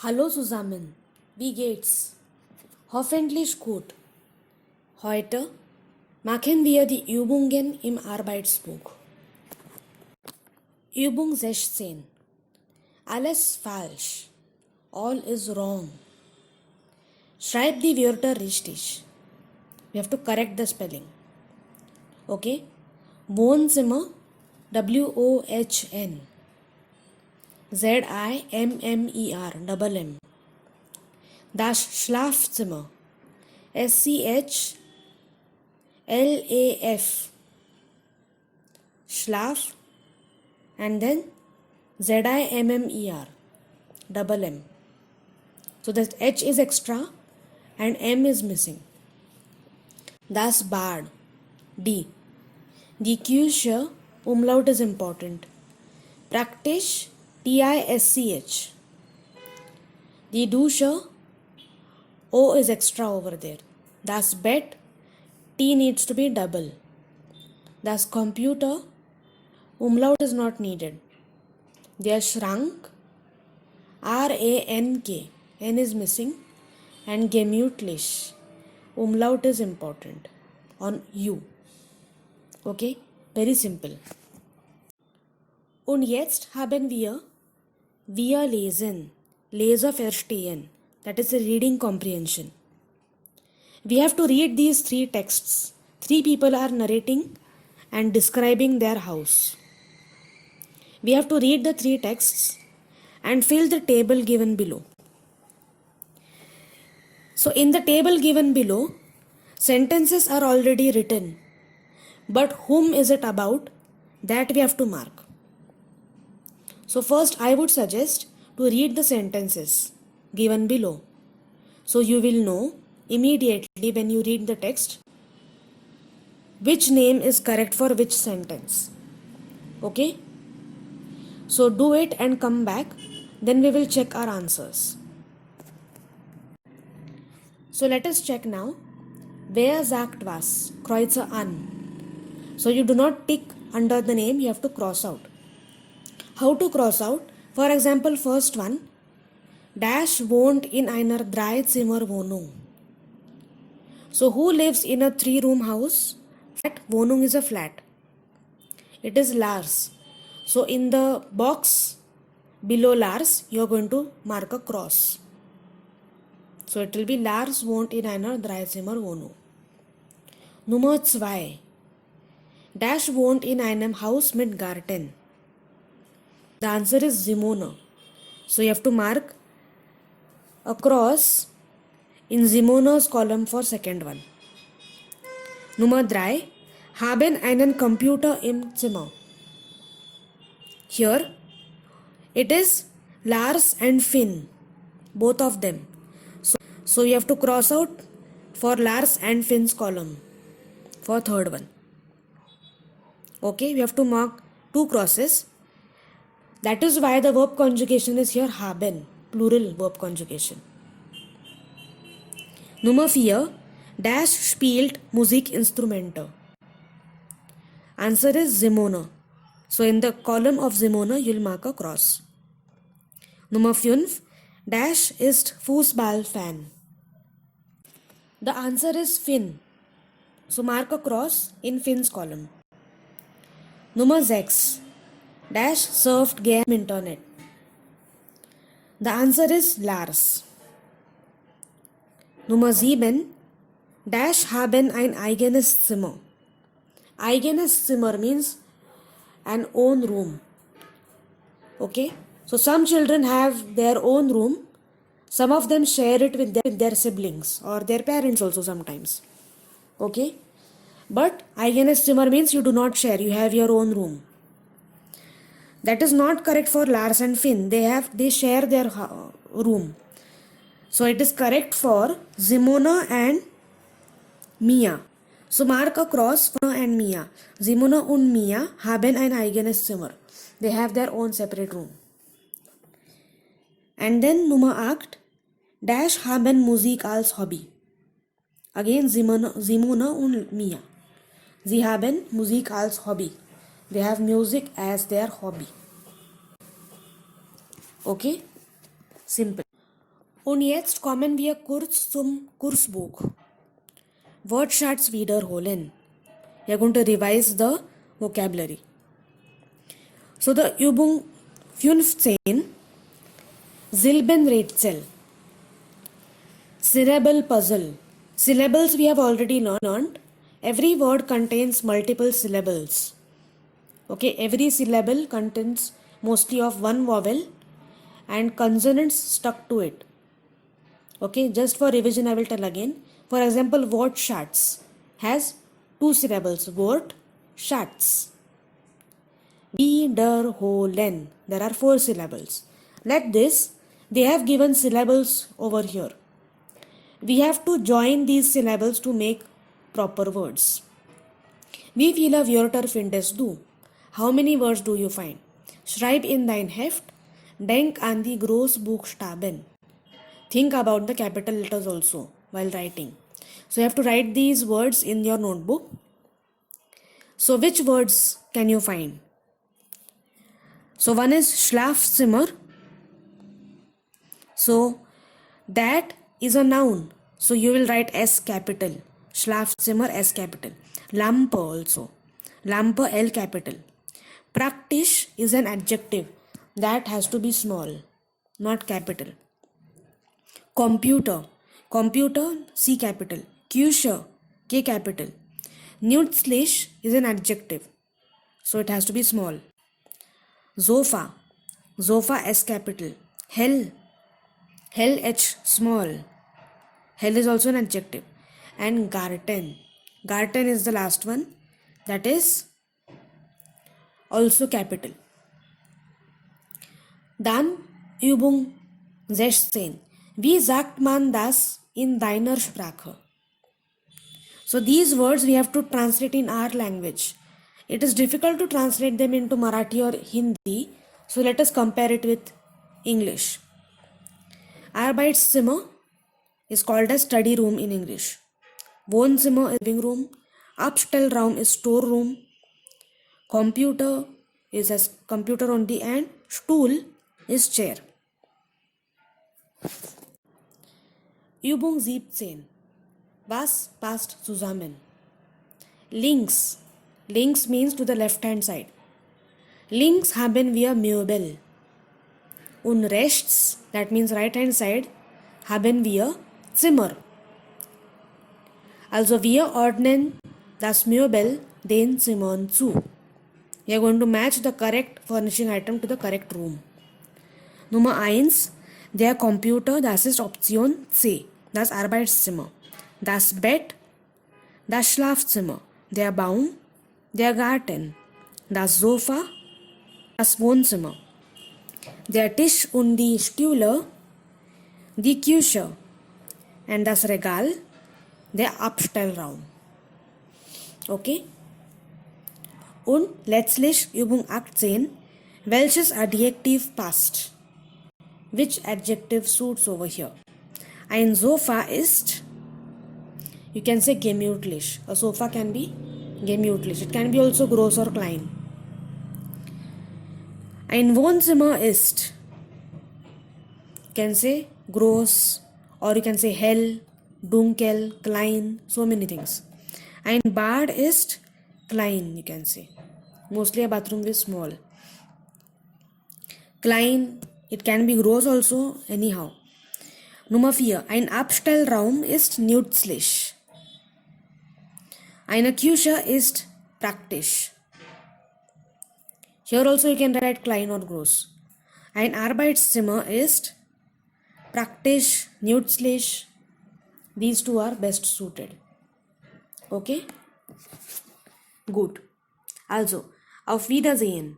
Hallo zusammen, wie geht's? Hoffentlich gut. Heute machen wir die Übungen im Arbeitsbuch. Übung 16. Alles falsch. All is wrong. Schreib die Wörter richtig. We have to correct the spelling. Okay? Wohnzimmer, WOHN. ZIMMER, double M. Das Schlafzimmer, SCHLAF. Schlaf, and then ZIMMER, double M. So that H is extra and M is missing. Das Bad, D. Die Küche, umlaut is important. Praktisch, TISCH. Die Dusche, O is extra over there. Das Bett, T needs to be double. Das Computer, umlaut is not needed. Der Schrank, RANK, N is missing, and gemütlich, umlaut is important on U. Okay, very simple. Und jetzt haben wir lesen, Leser verstehen, that is a reading comprehension. We have to read these three texts. Three people are narrating and describing their house. We have to read the three texts and fill the table given below. So in the table given below, sentences are already written, but whom is it about, that we have to mark. So first I would suggest to read the sentences given below. So you will know immediately when you read the text which name is correct for which sentence. Okay? So do it and come back, then we will check our answers. So let us check now. Wer sagt was? Kreuze an. So you do not tick under the name, you have to cross out. How to cross out? For example, first one, Dash wohnt in einer Dreizimmerwohnung. So who lives in a 3-room house? Flat. Wohnung is a flat. It is Lars. So in the box below Lars, you are going to mark a cross. So it will be Lars wohnt in einer Dreizimmerwohnung. Nummer 2. Dash wohnt in einem Haus mit Garten. The answer is Simone. So you have to mark a cross in Simone's column for second one. Nummer 3. Haben einen Computer im Zimmer. Here it is Lars and Finn, both of them. So you have to cross out for Lars and Finn's column for third one. Okay, we have to mark 2 crosses. That is why the verb conjugation is here haben, plural verb conjugation. Nummer 4. Dash spielt Musikinstrumente. Answer is Simone. So in the column of Simone, you will mark a cross. Nummer 5. Dash ist Fußballfan. The answer is Finn. So mark a cross in Finn's column. Nummer 6. Dash surfed gern im Internet. The answer is Lars. Nummer 7. Dash haben ein eigenes Zimmer. Eigenes Zimmer means an own room. Okay? So some children have their own room. Some of them share it with their siblings or their parents also sometimes. Okay? But eigenes Zimmer means you do not share. You have your own room. That is not correct for Lars and Finn. They share their room. So it is correct for Simone and Mia. So mark a cross for and Mia. Simone und Mia haben ein eigenes Zimmer. They have their own separate room. And then Nummer 8. Dash haben Musik als Hobby. Again Simone und Mia. Sie haben Musik als Hobby. They have music as their hobby. Okay? Simple. Und jetzt kommen wir kurz zum Kursbuch. Wortschatz wiederholen. We are going to revise the vocabulary. So the Übung 15, Silbenrätsel, syllable puzzle. Syllables we have already learned. Every word contains multiple syllables. Okay, every syllable contains mostly of one vowel and consonants stuck to it. Okay, just for revision I will tell again. For example, Wortschatz has two syllables. Wortschatz. Wiederholen. There are four syllables. Like this, they have given syllables over here. We have to join these syllables to make proper words. Wie viele Wörter findest du? How many words do you find? Schreib in dein Heft. Denk an die Großbuchstaben. Think about the capital letters also while writing. So you have to write these words in your notebook. So which words can you find? So one is Schlafzimmer. So that is a noun. So you will write S capital. Schlafzimmer S capital. Lampe also. Lampe L capital. Praktisch is an adjective. That has to be small, not capital. Computer. Computer C capital. Küche K capital. Nützlich is an adjective. So it has to be small. Sofa. Sofa S capital. Hell H small. Hell is also an adjective. And Garten. Garten is the last one. That is also capital. Dann Übung 16. Wie sagt man das in deiner Sprache? So these words we have to translate in our language. It is difficult to translate them into Marathi or Hindi. So let us compare it with English. Arbeitszimmer is called as study room in English. Wohnzimmer is living room. Abstellraum is storeroom. Computer is as computer only, and Stuhl is chair. Übung 17. Was passt zusammen? Links. Links means to the left hand side. Links haben wir Möbel. Und rechts, that means right hand side, haben wir Zimmer. Also wir ordnen das Möbel den Zimmern zu. We are going to match the correct furnishing item to the correct room. Nummer 1, der Computer, das ist Option C, das Arbeitszimmer. Das Bett, das Schlafzimmer. Der Baum, der Garten. Das Sofa, das Wohnzimmer. Der Tisch und die Stühle, die Küche. Und das Regal, der Abstellraum. Okay? Und letztlich Übung 18. Welches Adjektiv passt? Which adjective suits over here? Ein Sofa ist, you can say gemütlich. A sofa can be gemütlich. It can be also groß or klein. Ein Wohnzimmer ist, you can say groß, or you can say hell, dunkel, klein, so many things. Ein Bad ist klein, you can say. Mostly a bathroom is small. Klein, it can be groß also, anyhow. Nummer 4. Ein Abstellraum ist nützlich. Eine Küche ist praktisch. Here also you can write klein or groß. Ein Arbeitszimmer ist praktisch, nützlich. These two are best suited. Okay? Gut. Also, auf Wiedersehen.